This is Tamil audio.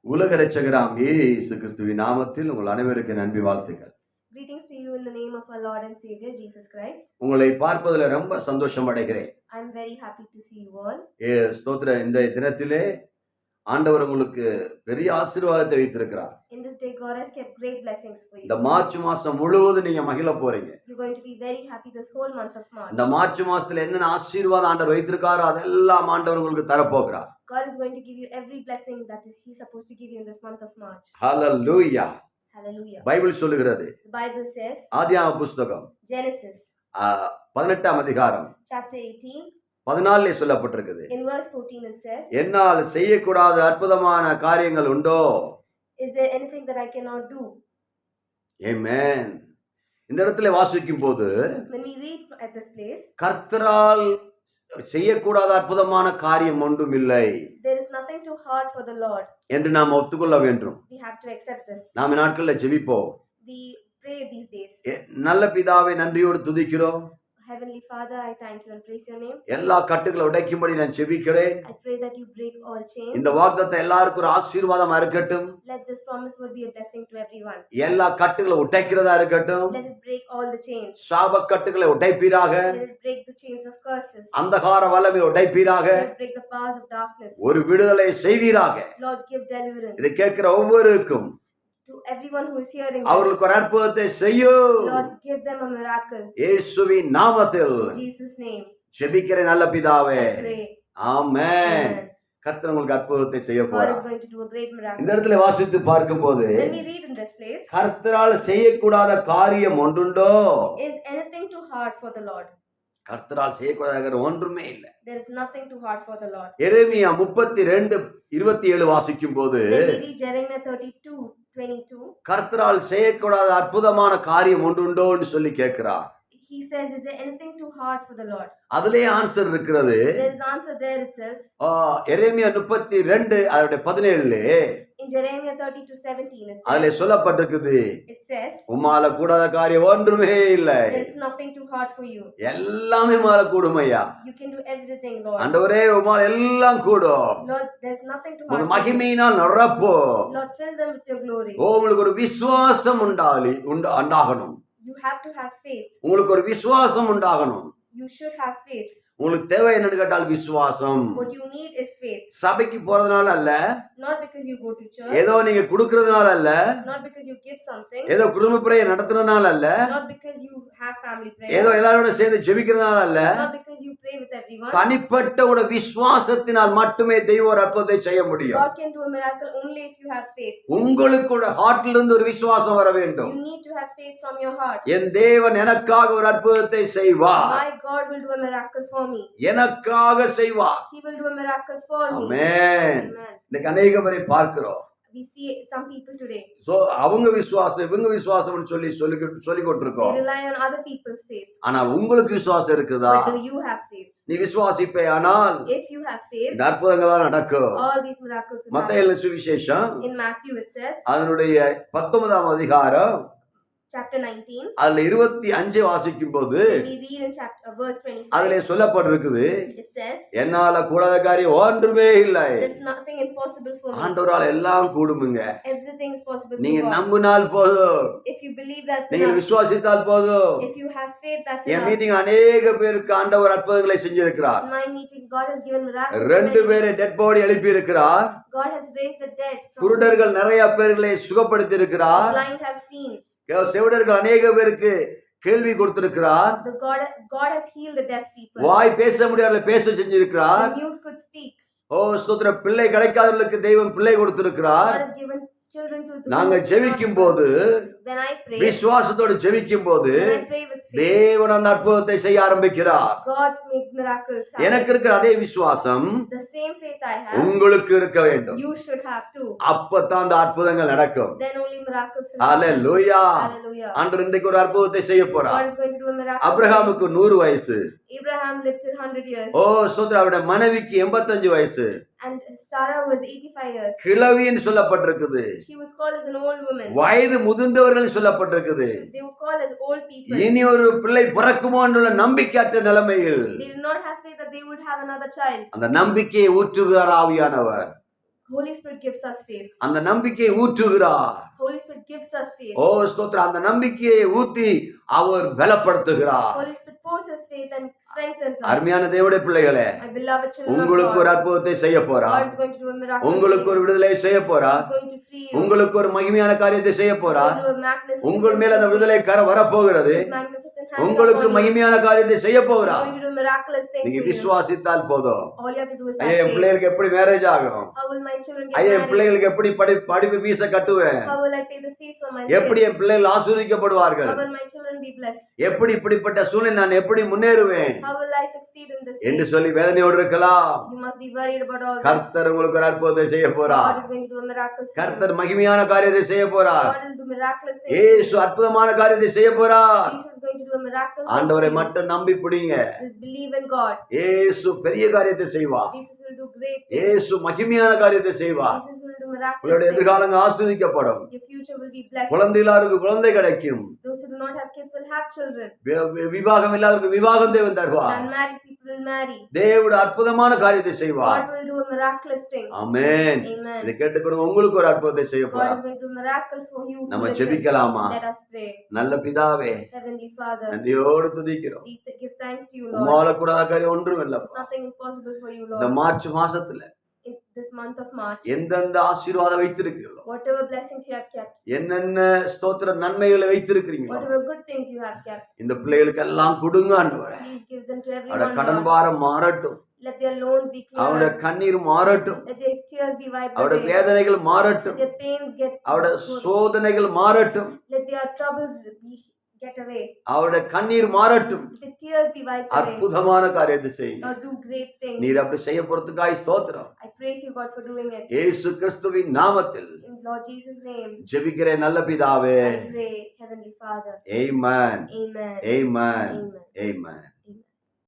உலக இரட்சகராம் இயேசு கிறிஸ்துவின் நாமத்தில் உங்கள் அனைவருக்கு நன்றி வாழ்த்துக்கள். Greetings to you in the name of our Lord and Savior Jesus Christ. உங்களை பார்ப்பதில் ரொம்ப சந்தோஷம் அடைகிறேன். I am very happy to see you all. ஸ்தோத்திரம். இந்த தினத்திலே ஆண்டவர் உங்களுக்கு பெரிய ஆசீர்வாதத்தை வைத்திருக்கிறார். In this day God has kept great blessings for you. இந்த மார்ச் மாசம் முழுவதும் நீங்க மகிழ போறீங்க. You're going to be very happy this whole month of March. இந்த மார்ச் மாசத்துல என்னென்ன ஆசீர்வாதம் ஆண்டவர் வைத்திருக்காரோ அதெல்லாம் ஆண்டவர் உங்களுக்கு தரப்போகிறார். God is going to give you every blessing that is He supposed to give you in this month of March. Hallelujah. Hallelujah. Bible சொல்லுகிறது. The Bible says, ஆதியாகம புத்தகம் Genesis 18ஆம் அதிகாரம் chapter 18 14 சொல்லப்பட்டிருக்குது. in verse 14 it says, என்னால் செய்யக்கூடாத அற்புதமான காரியங்கள் உண்டோ? Is there anything that I cannot do? ஆமென். இந்த இடத்துல வாசிக்கும் போது When we read at this place, கர்த்தரால் செய்யக்கூடாத அற்புதமான காரியம் ஒன்றும் இல்லை there is nothing too hard for the Lord. என்று நாம் ஒத்துக்கொள்ள வேண்டும். We have to accept this. நாம் நாட்களில் ஜெபிப்போம். We pray these days. நல்ல பிதாவை நன்றியோடு துதிக்கிறோம். Heavenly Father, I thank you and praise your name. எல்லா கட்டுகளை உடைக்கும்படி நான் ஜெபிக்கிறேன். I pray that you break all chains. இந்த வாக்குத்தத்தம் எல்லாருக்கும் ஒரு ஆசீர்வாதமா இருக்கட்டும். Let this promise will be a blessing to everyone. எல்லா கட்டுகளை உடைக்கிறதா இருக்கட்டும். Let it break all the chains. சாப கட்டுகளை உடைப்பீராக. Let it break the chains of curses. அந்தகார வல்லமை உடைப்பீராக. Let it break the powers of darkness. ஒரு விடுதலை செய்வீராக. Lord, give deliverance. இதை கேட்கிற ஒவ்வொருவருக்கும் To everyone who is hearing அவர்களுக்கு ஒரு அற்புதத்தை செய்யு. Lord, give them a miracle. இயேசுவின் நாமத்தில் In Jesus' name. ஜெபிக்கிற நல்ல பிதாவே. I pray. ஆமென். கர்த்தர் உங்களுக்கு அற்புதத்தை செய்ய God போறார். is going to do a great miracle. இந்த இடத்துல வாசித்து பார்க்கும்போது When we read in this place, கர்த்தரால் செய்யக்கூடாத காரியம் ஒன்றுண்டோ? is anything too hard for the Lord? கர்த்தரால் செய்யக்கூடாத ஒன்றுமே இல்லை. There is nothing too hard for the Lord. எரேமியா 32:27 வாசிக்கும் போது When we read Jeremiah 32:22, கர்த்தரால் செய்யக்கூடாத அற்புதமான காரியம் ஒன்றுண்டோன்னு சொல்லி கேட்கிறார். he says, is there anything too hard for the Lord? அதிலே ஆன்சர் இருக்கிறது. There is answer there itself. Jeremiah 32:17 In Jeremiah 32:17 it அதிலே says, சொல்லப்பட்டிருக்குது. it says, உம்மால கூடாத காரியம் ஒன்றுமே இல்லை. there is nothing too hard for you. எல்லாமே உம்மால கூடுமையா. You can do everything, Lord. ஆண்டவரே உம்மால எல்லாம் கூடும். Lord, there's nothing too உங்க hard for you. மகிமையினால் நிரப்போ. Lord, fill them with your glory. உங்களுக்கு ஒரு விசுவாசம் உண்டாகணும். You have to have faith. உங்களுக்கு ஒரு விசுவாசம் உண்டாகணும். You should have faith. உங்களுக்கு தேவை என்னன்னு கேட்டால் விசுவாசம். What you need is faith. சபைக்கு போறதுனால அல்ல. Not because you go to church. ஏதோ நீங்க கொடுக்கறதுனால அல்ல. Not because you give something. ஏதோ குடும்ப பிரேய நடத்துறதுனால அல்ல. Not because you have family prayer. ஏதோ எல்லாரோட சேர்ந்து ஜெபிக்கிறதுனால அல்ல. Not because you pray with everyone. தனிப்பட்ட ஒரு விசுவாசத்தினால் மட்டுமே தெய்வம் ஒரு அற்புதத்தை செய்ய முடியும். God can do a miracle only if you have faith. உங்களுக்கு ஒரு ஹார்ட்ல இருந்து ஒரு விசுவாசம் வர வேண்டும். You need to have faith from your heart. என் தேவன் எனக்காக ஒரு அற்புதத்தை செய்வார். My God will do a miracle for me. எனக்காக செய்வார். He will do a miracle for me. Amen. Amen. இன்னைக்கு अनेक பேரை பார்க்கிறோம். We see some people today. அவங்க விசுவாசம் இவங்க விசுவாசம்னு சொல்லி They கொண்டிருக்கோம். rely on other people's faith. ஆனால் உங்களுக்கு விசுவாசம் இருக்குதா? But do you have faith? நீ விசுவாசிப்பே ஆனால் If you have faith, இந்த அற்புதங்கள் நடக்கும். all these miracles will happen. மத்தேயு சுவிசேஷம் In Matthew it says, அதனுடைய 19ஆம் அதிகாரம் chapter 19, அதுல 25 வாசிக்கும் போது we read in verse 25. அதிலே சொல்லப்பட்டிருக்குது. It says, என்னால கூடாத காரியம் ஒன்றுமே இல்லை. there's nothing impossible for me. ஆண்டவரால் எல்லாம் கூடுமுங்க. Everything is possible நீங்க to God. நம்பினால் போதும். If you believe that's நீங்கள் enough. விசுவாசித்தால் போதும். If you have faith that's N enough. Meeting அநேக பேருக்கு ஆண்டவர் அற்புதங்களை செஞ்சிருக்கிறார். In my meeting, God has given miracles. 2 பேரை டெட் பாடி எழுப்பி இருக்கிறார். God has raised the dead. குருடர்கள் நிறைய பேர்களை சுகப்படுத்தி The இருக்கிறார். blind have seen. செவிடர்கள் அநேக பேருக்கு கேள்வி கொடுத்திருக்கிறார். God has healed the deaf people. வாய் பேச முடியாத பேச செஞ்சிருக்கிறார். The mute could speak. ஸ்தோத்திரம். பிள்ளை கிடைக்காதவர்களுக்கு தெய்வம் பிள்ளை கொடுத்திருக்கிறார். God has given children to the நாங்க ஜெபிக்கும் போது when I pray, விசுவாசத்தோடு ஜெபிக்கும் போது when I pray with faith, தேவன் அந்த அற்புதத்தை செய்ய ஆரம்பிக்கிறார். God makes miracles happen. எனக்கு இருக்கிற அதே விசுவாசம் The same faith I have, உங்களுக்கு இருக்க வேண்டும். you should have too. அப்பதான் அந்த அற்புதங்கள் நடக்கும். Then only miracles will happen. Hallelujah. Hallelujah. ஆண்டவர் இன்றைக்கு ஒரு அற்புதத்தை செய்ய போறார். God is going to do a miracle. அபிரகாமுக்கு 100 வயசு. Abraham lived till 100 years. ஸ்தோத்திரம். அவருடைய மனைவிக்கு 85 வயசு. And Sarah was 85 years. கிழவின்னு சொல்லப்பட்டிருக்குது. She was called as an old woman. வயது முதிர்ந்தவர்கள் சொல்லப்பட்டிருக்குது. They were called as old people. இனி ஒரு பிள்ளை பிறக்குமோ என்ற நம்பிக்கையற்ற நிலைமையில் They did not have faith that they would have another child. அந்த நம்பிக்கையை ஊற்றுகிறார் ஆவியானவர். Holy Spirit gives us faith. அந்த நம்பிக்கையை ஊற்றுகிறார். Holy Spirit gives us faith. ஓ ஸ்தோத்திரம். அந்த நம்பிக்கையை ஊற்றி அவர் பலப்படுத்துகிறார். Holy Spirit pours his faith and strengthens us. அருமையான தேவனுடைய பிள்ளைகளே, My beloved children of உங்களுக்கு God, ஒரு அற்புதத்தை செய்ய போறார். God is going to do a miracle. உங்களுக்கு ஒரு விடுதலை செய்ய போறார். He is going to free you. உங்களுக்கு ஒரு மகிமையான காரியத்தை செய்ய He is போறார். going to do a magnificent உங்கள் மேல் அந்த விடுதலை கர வரப்போகிறது. His magnificent hand உங்களுக்கு upon you. மகிமையான காரியத்தை செய்ய He is போகிறார். going to do miraculous things நீங்க for you. விசுவாசித்தால் போதும். All you have to do is have ஐயா என் faith. பிள்ளைகளுக்கு எப்படி மேரேஜ் ஆகும்? How will my children get ஐயா என் married? பிள்ளைகளுக்கு எப்படி படிப்பு ஃபீஸ கட்டுவேன்? How will I pay the fees for my எப்படி kids? என் பிள்ளைகள் ஆசீர்வதிக்கப்படுவார்கள்? How will my children be blessed? எப்படி இப்படிப்பட்ட சூழ்நிலை நான் எப்படி முன்னேறுவேன் How will I succeed in this என்று way? சொல்லி வேதனையோடு இருக்கலாம். You must be worried about all this. கர்த்தர் உங்களுக்கு ஒரு அற்புதத்தை செய்ய போறார். God is going to do a miracle for you. கர்த்தர் மகிமையான காரியத்தை செய்ய போறார். God will do miraculous things. இயேசு அற்புதமான காரியத்தை செய்ய போறார். Jesus is going to do a miracle for ஆண்டவரை you. மட்டும் நம்பி பிடிங்க. Just believe in God. இயேசு பெரிய காரியத்தை செய்வார். Jesus will do great things. இயேசு மகிமையான காரியத்தை செய்வார். Jesus will do miraculous உங்களுடைய things. எதிர்காலங்கள் ஆசீர்வதிக்கப்படும். Your future will be blessed. குழந்தையில்லாருக்கு குழந்தை கிடைக்கும். Those who do not have kids will have children. விவாகம் இல்லாதவருக்கு விவாகம் தேவன் தருவார். Unmarried people will marry. தேவனுடைய அற்புதமான காரியத்தை செய்வார். God will do a miraculous thing. Amen. Amen. இதை கேட்டுக்கொண்டு உங்களுக்கு ஒரு அற்புதத்தை செய்ய God போறார். is going to do a miracle for you. who நம்ம listen. ஜெபிக்கலாமா? Let us pray. நல்ல பிதாவே, Heavenly Father, நன்றியோடு துதிக்கிறோம். we give thanks to you, Lord. உம்மால கூடாத காரியம் ஒன்றும் There's இல்லப்பா. nothing impossible for you, இந்த Lord. மார்ச் மாசத்துல In this month of March, எந்தெந்த ஆசீர்வாதம் வைத்திருக்கிறீர்களோ, whatever blessings you have kept, என்னென்ன ஸ்தோத்திர நன்மைகளை வைத்திருக்கிறீங்களோ, whatever good things you have kept, இந்த பிள்ளைகளுக்கு எல்லாம் கொடுங்க ஆண்டவரே. please give them to அவருடைய everyone, கடன் Lord. பாரம் மாறட்டும். Let their loans be அவருடைய cleared. கண்ணீர் மாறட்டும். Let their tears be wiped அவருடைய away. வேதனைகள் மாறட்டும். Let their pains get அவருடைய good. சோதனைகள் மாறட்டும். Let their troubles get away. அவருடைய கண்ணீர் மாறட்டும். Let their tears be wiped away. அற்புதமான காரியத்தை செய்யுங்க. Lord, do great things. நீர் அப்படி செய்ய போறதுக்காய் ஸ்தோத்திரம். I praise you, God, for doing it. இயேசு கிறிஸ்துவின் நாமத்தில் In Lord Jesus' name, ஜெபிக்கிறேன் நல்ல பிதாவே. I pray, Heavenly Father. Amen. Amen. Amen. Amen. Amen.